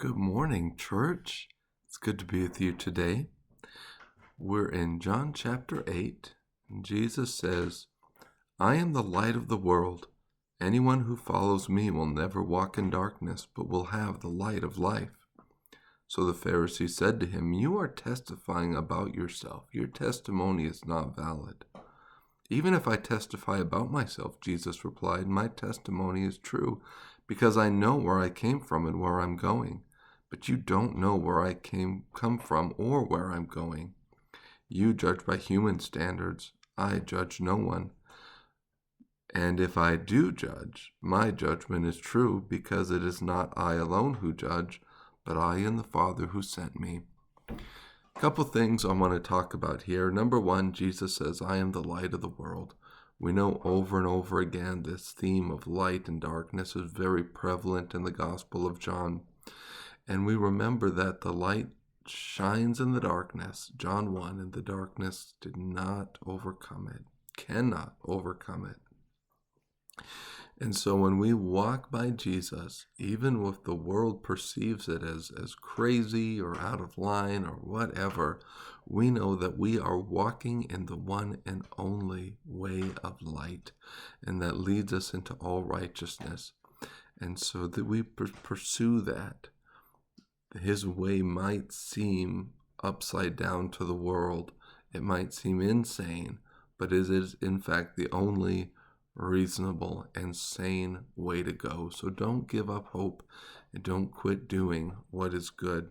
Good morning, church. It's good to be with you today. We're in John chapter 8, and Jesus says, I am the light of the world. Anyone who follows me will never walk in darkness, but will have the light of life. So the Pharisee said to him, You are testifying about yourself. Your testimony is not valid. Even if I testify about myself, Jesus replied, my testimony is true, because I know where I came from and where I'm going. But you don't know where I come from or where I'm going. You judge by human standards. I judge no one. And if I do judge, my judgment is true, because it is not I alone who judge, but I and the Father who sent me. A couple things I want to talk about here. Number one, Jesus says, I am the light of the world. We know over and over again this theme of light and darkness is very prevalent in the Gospel of John. And we remember that the light shines in the darkness, John 1, and the darkness did not overcome it, cannot overcome it. And so when we walk by Jesus, even if the world perceives it as crazy or out of line or whatever, we know that we are walking in the one and only way of light, and that leads us into all righteousness. And so that we pursue that. His way might seem upside down to the world. It might seem insane, but it is in fact the only reasonable and sane way to go. So don't give up hope and don't quit doing what is good.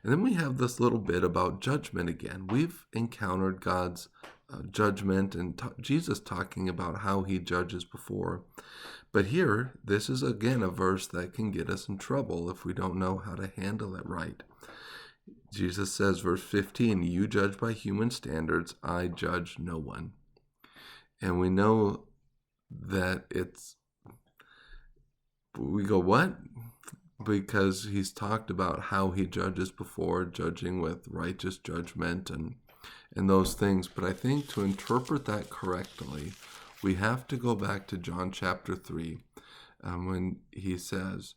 And then we have this little bit about judgment again. We've encountered God's judgment and Jesus talking about how he judges before. But here, this is again a verse that can get us in trouble if we don't know how to handle it right. Jesus says, verse 15, you judge by human standards, I judge no one. And we know that we go, what? Because he's talked about how he judges before, judging with righteous judgment and those things. But I think to interpret that correctly, we have to go back to John chapter 3, when he says,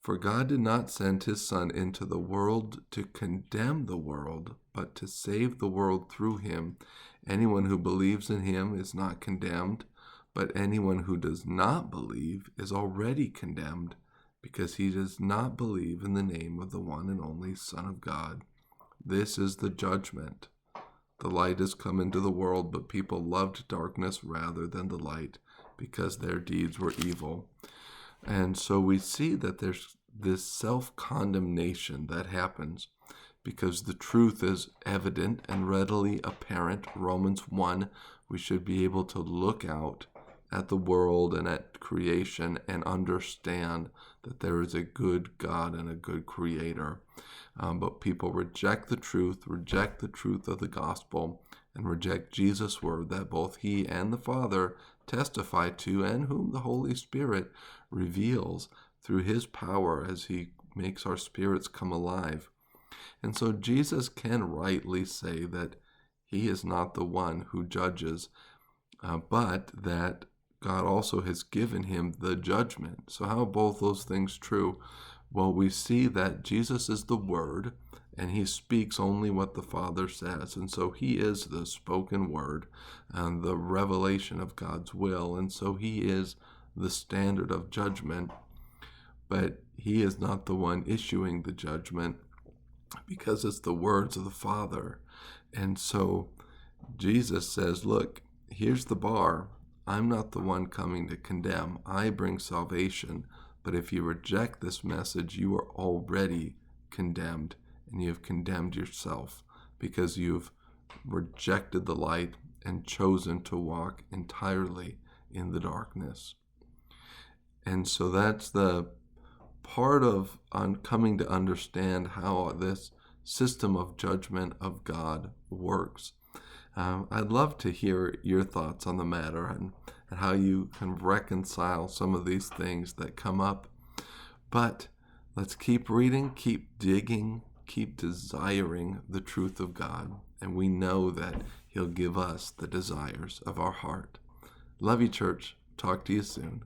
For God did not send his Son into the world to condemn the world, but to save the world through him. Anyone who believes in him is not condemned, but anyone who does not believe is already condemned, because he does not believe in the name of the one and only Son of God. This is the judgment. The light has come into the world, but people loved darkness rather than the light, because their deeds were evil. And so we see that there's this self-condemnation that happens because the truth is evident and readily apparent. Romans 1, we should be able to look out at the world and at creation and understand that there is a good God and a good creator. But people reject the truth of the gospel, and reject Jesus' word that both he and the Father testify to, and whom the Holy Spirit reveals through his power as he makes our spirits come alive. And so Jesus can rightly say that he is not the one who judges, but that God also has given him the judgment. So how are both those things true? Well, we see that Jesus is the Word, and he speaks only what the Father says. And so he is the spoken word and the revelation of God's will. And so he is the standard of judgment, but he is not the one issuing the judgment, because it's the words of the Father. And so Jesus says, look, here's the bar. I'm not the one coming to condemn. I bring salvation. But if you reject this message, you are already condemned, and you have condemned yourself because you've rejected the light and chosen to walk entirely in the darkness. And so that's the part of coming to understand how this system of judgment of God works. I'd love to hear your thoughts on the matter and how you can reconcile some of these things that come up. But let's keep reading, keep digging, keep desiring the truth of God. And we know that he'll give us the desires of our heart. Love you, church. Talk to you soon.